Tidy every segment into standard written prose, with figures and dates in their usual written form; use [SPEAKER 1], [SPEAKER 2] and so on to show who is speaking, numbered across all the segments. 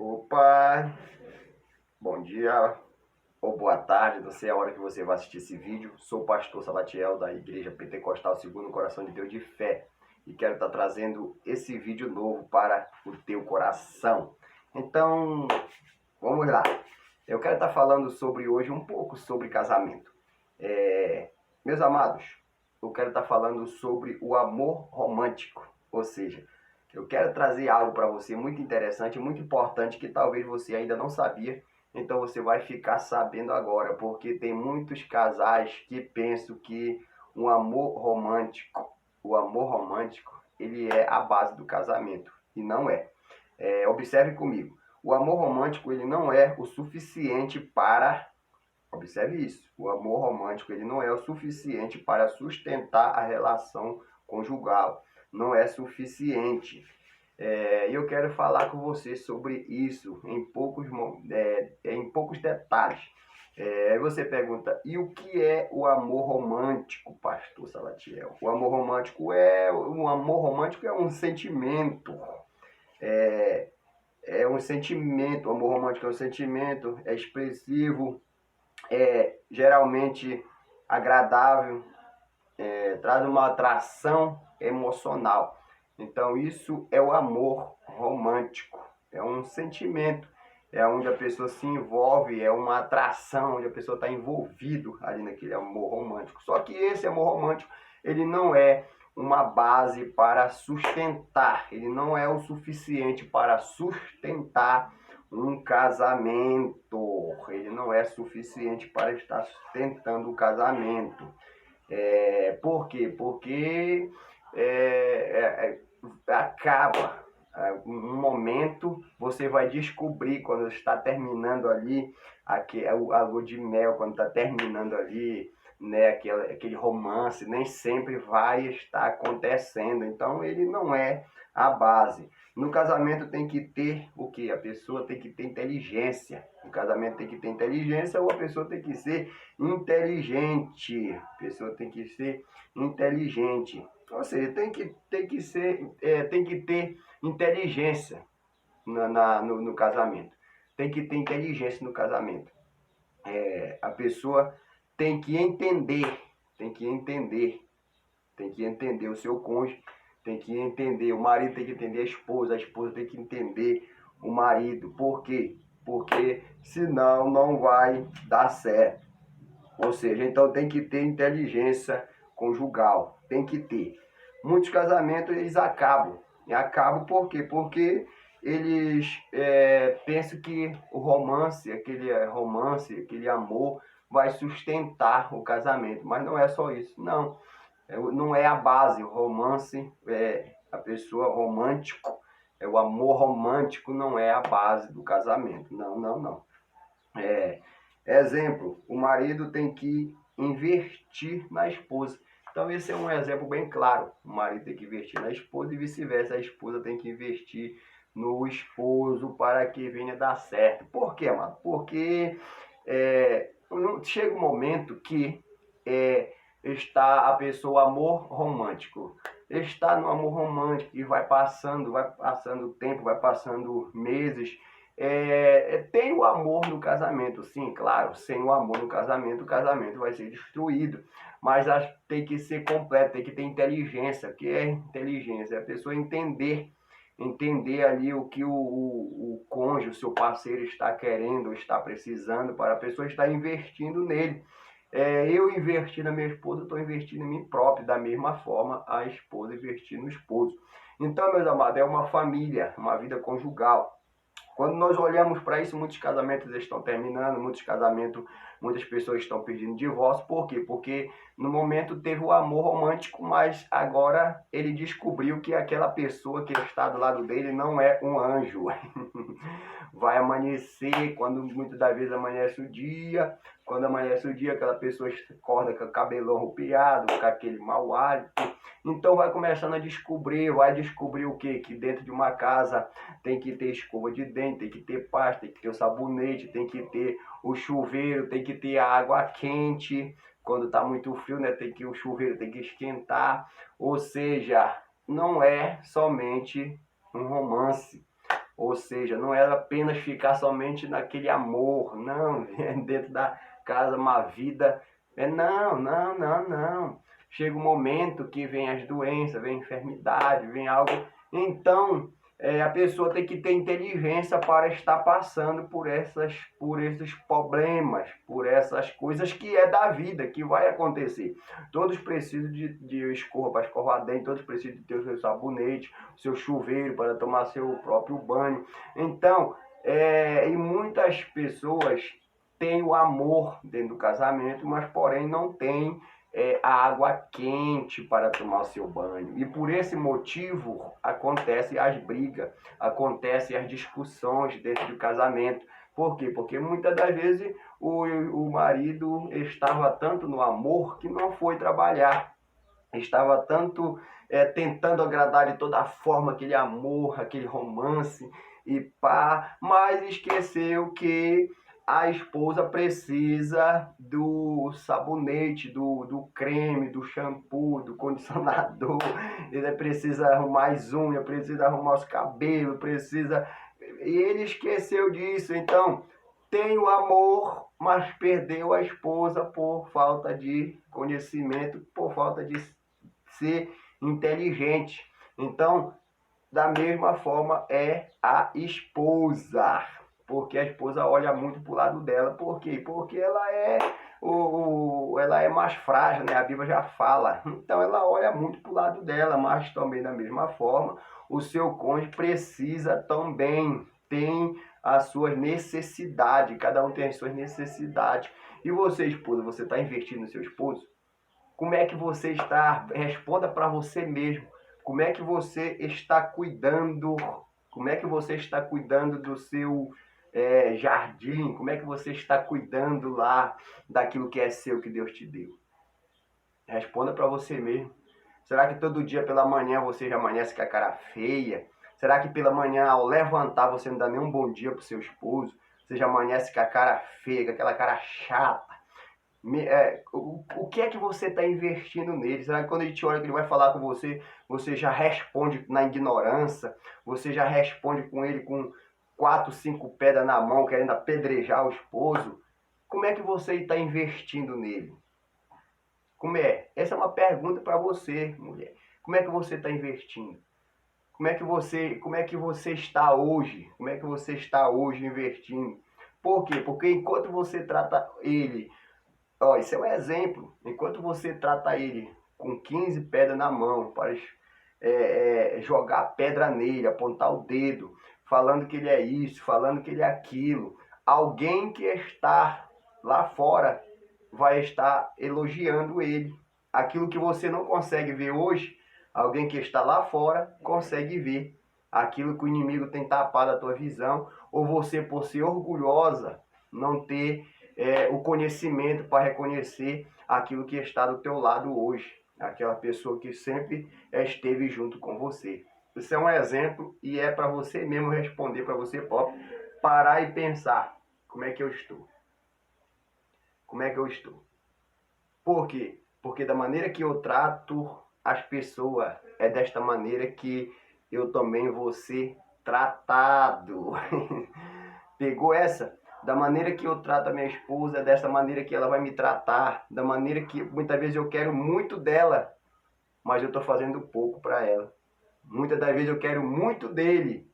[SPEAKER 1] Opa, bom dia ou boa tarde, não sei a hora que você vai assistir esse vídeo. Sou o pastor Salatiel da Igreja Pentecostal Segundo o Coração de Deus de Fé e quero estar trazendo esse vídeo novo para o teu coração. Então, vamos lá. Eu quero estar falando sobre hoje um pouco sobre casamento. Meus amados, eu quero estar falando sobre o amor romântico, ou seja, eu quero trazer algo para você muito interessante, muito importante, que talvez você ainda não sabia. Então você vai ficar sabendo agora, porque tem muitos casais que pensam que o amor romântico, ele é a base do casamento, e não é. Observe comigo, o amor romântico, ele não é o suficiente para... Observe isso, o amor romântico, ele não é o suficiente para sustentar a relação conjugal, não é suficiente. E eu quero falar com você sobre isso em poucos detalhes. Você pergunta, e o que é o amor romântico, pastor Salatiel? O amor romântico é um sentimento. É um sentimento, o amor romântico é um sentimento, é expressivo, é geralmente agradável, traz uma atração emocional. Então isso é o amor romântico, é um sentimento, é onde a pessoa se envolve, é uma atração, onde a pessoa está envolvido ali naquele amor romântico. Só que esse amor romântico, ele não é uma base para sustentar, ele não é o suficiente para sustentar um casamento, ele não é suficiente para estar sustentando o casamento. Por quê? Porque acaba. Um momento você vai descobrir quando está terminando ali a lua de mel, quando está terminando ali, né, aquele romance, nem sempre vai estar acontecendo. Então ele não é a base. No casamento tem que ter o quê? A pessoa tem que ter inteligência. No casamento tem que ter inteligência, ou a pessoa tem que ser inteligente. A pessoa tem que ser inteligente. Ou seja, tem que ter inteligência no casamento. Tem que ter inteligência no casamento. A pessoa tem que entender o seu cônjuge, tem que entender, o marido tem que entender a esposa tem que entender o marido. Por quê? Porque senão não vai dar certo. Ou seja, então tem que ter inteligência conjugal, tem que ter. Muitos casamentos eles acabam. E acabam por quê? Porque eles pensam que o romance, aquele amor, vai sustentar o casamento. Mas não é só isso, não. Não é a base. O romance, a pessoa romântico, o amor romântico não é a base do casamento. Não, não, não. Exemplo, o marido tem que investir na esposa. Então esse é um exemplo bem claro. O marido tem que investir na esposa e vice-versa. A esposa tem que investir no esposo para que venha dar certo. Por quê, mano? Porque chega um momento que está a pessoa amor romântico. Está no amor romântico e vai passando o tempo, vai passando meses. Tem o amor no casamento, sim, claro. Sem o amor no casamento, o casamento vai ser destruído. Mas tem que ser completo, tem que ter inteligência. O que é inteligência? É a pessoa entender ali o que o cônjuge, o seu parceiro está querendo, está precisando, para a pessoa estar investindo nele. Eu investir na minha esposa, estou investindo em mim próprio, da mesma forma a esposa investir no esposo. Então, meus amados, é uma família, uma vida conjugal. Quando nós olhamos para isso, muitos casamentos estão terminando, muitas pessoas estão pedindo divórcio. Por quê? Porque no momento teve o amor romântico, mas agora ele descobriu que aquela pessoa que está do lado dele não é um anjo. Vai amanhecer, quando muitas das vezes amanhece o dia, aquela pessoa acorda com o cabelão arrupiado, com aquele mau hálito. Então vai começando a descobrir, o quê? Que dentro de uma casa tem que ter escova de dente, tem que ter pasta, tem que ter o sabonete, tem que ter o chuveiro, tem que ter a água quente. Quando está muito frio, né, o chuveiro tem que esquentar. Ou seja, não é somente um romance. Ou seja, não era apenas ficar somente naquele amor, não, dentro da casa uma vida. Não, não, não, não. Chega um momento que vem as doenças, vem a enfermidade, vem algo. Então, a pessoa tem que ter inteligência para estar passando por esses problemas, por essas coisas que é da vida, que vai acontecer. Todos precisam de escova para escovar dente, todos precisam de ter o seu sabonete, o seu chuveiro para tomar seu próprio banho. Então, e muitas pessoas têm o amor dentro do casamento, mas porém não têm a água quente para tomar o seu banho. E por esse motivo acontecem as brigas, acontecem as discussões dentro do casamento. Por quê? Porque muitas das vezes o marido estava tanto no amor que não foi trabalhar. Estava tanto tentando agradar de toda forma aquele amor, aquele romance, e pá, mas esqueceu que a esposa precisa do sabonete, do creme, do shampoo, do condicionador, ele precisa arrumar as unhas, precisa arrumar os cabelos, precisa... E ele esqueceu disso, então tem o amor, mas perdeu a esposa por falta de conhecimento, por falta de ser inteligente. Então, da mesma forma é a esposa, porque a esposa olha muito para o lado dela. Por quê? Porque ela ela é mais frágil, né? A Bíblia já fala. Então ela olha muito para o lado dela, mas também da mesma forma o seu cônjuge precisa também, tem as suas necessidades, cada um tem as suas necessidades. E você, esposa, você está investindo no seu esposo? Como é que você está? Responda para você mesmo. Como é que você está cuidando? Como é que você está cuidando do seu jardim? Como é que você está cuidando lá daquilo que é seu, que Deus te deu? Responda para você mesmo. Será que todo dia pela manhã você já amanhece com a cara feia? Será que pela manhã, ao levantar, você não dá nem um bom dia para o seu esposo? Você já amanhece com a cara feia, com aquela cara chata? O que é que você está investindo nele? Será que quando ele te olha, que ele vai falar com você, você já responde na ignorância? Você já responde com ele com 4, 5 pedras na mão, querendo apedrejar o esposo? Como é que você está investindo nele? Como é? Essa é uma pergunta para você, mulher. Como é que você está investindo? Como é que você está hoje? Como é que você está hoje investindo? Por quê? Porque enquanto você trata ele... Ó, isso é um exemplo. Enquanto você trata ele com 15 pedras na mão, para jogar pedra nele, apontar o dedo, falando que ele é isso, falando que ele é aquilo, alguém que está lá fora vai estar elogiando ele. Aquilo que você não consegue ver hoje, alguém que está lá fora consegue ver. Aquilo que o inimigo tem tapado a tua visão, ou você, por ser orgulhosa, não ter o conhecimento para reconhecer aquilo que está do teu lado hoje, aquela pessoa que sempre esteve junto com você. Isso é um exemplo e é para você mesmo responder para você próprio, parar e pensar, como é que eu estou? Como é que eu estou? Por quê? Porque da maneira que eu trato as pessoas, é desta maneira que eu também vou ser tratado. Pegou essa? Da maneira que eu trato a minha esposa, é dessa maneira que ela vai me tratar. Da maneira que muitas vezes eu quero muito dela, mas eu estou fazendo pouco para ela. Muitas das vezes eu quero muito dele,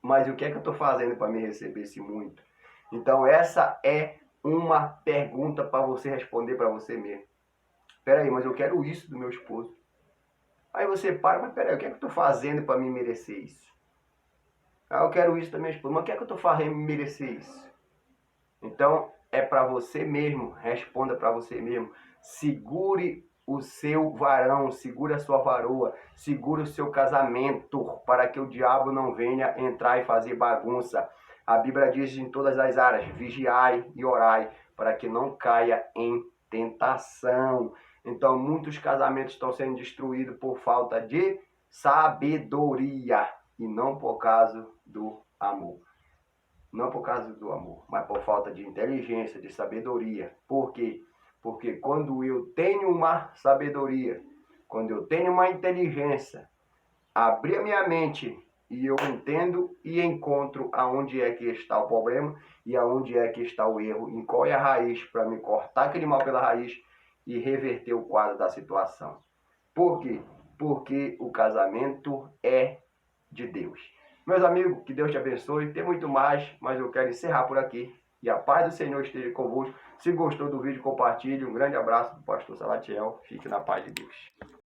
[SPEAKER 1] mas o que é que eu estou fazendo para me receber esse muito? Então essa é uma pergunta para você responder para você mesmo. Peraí, mas eu quero isso do meu esposo. Aí você para, mas peraí, o que é que eu estou fazendo para me merecer isso? Ah, eu quero isso da minha esposa, mas o que é que eu estou fazendo para me merecer isso? Então, é para você mesmo, responda para você mesmo. Segure o seu varão, segure a sua varoa, segure o seu casamento, para que o diabo não venha entrar e fazer bagunça. A Bíblia diz em todas as áreas, vigiai e orai, para que não caia em tentação. Então, muitos casamentos estão sendo destruídos por falta de sabedoria e não por causa do amor. Não por causa do amor, mas por falta de inteligência, de sabedoria. Por quê? Porque quando eu tenho uma sabedoria, quando eu tenho uma inteligência, abrir a minha mente e eu entendo e encontro aonde é que está o problema e aonde é que está o erro, em qual é a raiz, para me cortar aquele mal pela raiz e reverter o quadro da situação. Por quê? Porque o casamento é de Deus. Meus amigos, que Deus te abençoe. Tem muito mais, mas eu quero encerrar por aqui. E a paz do Senhor esteja convosco. Se gostou do vídeo, compartilhe. Um grande abraço do pastor Salatiel. Fique na paz de Deus.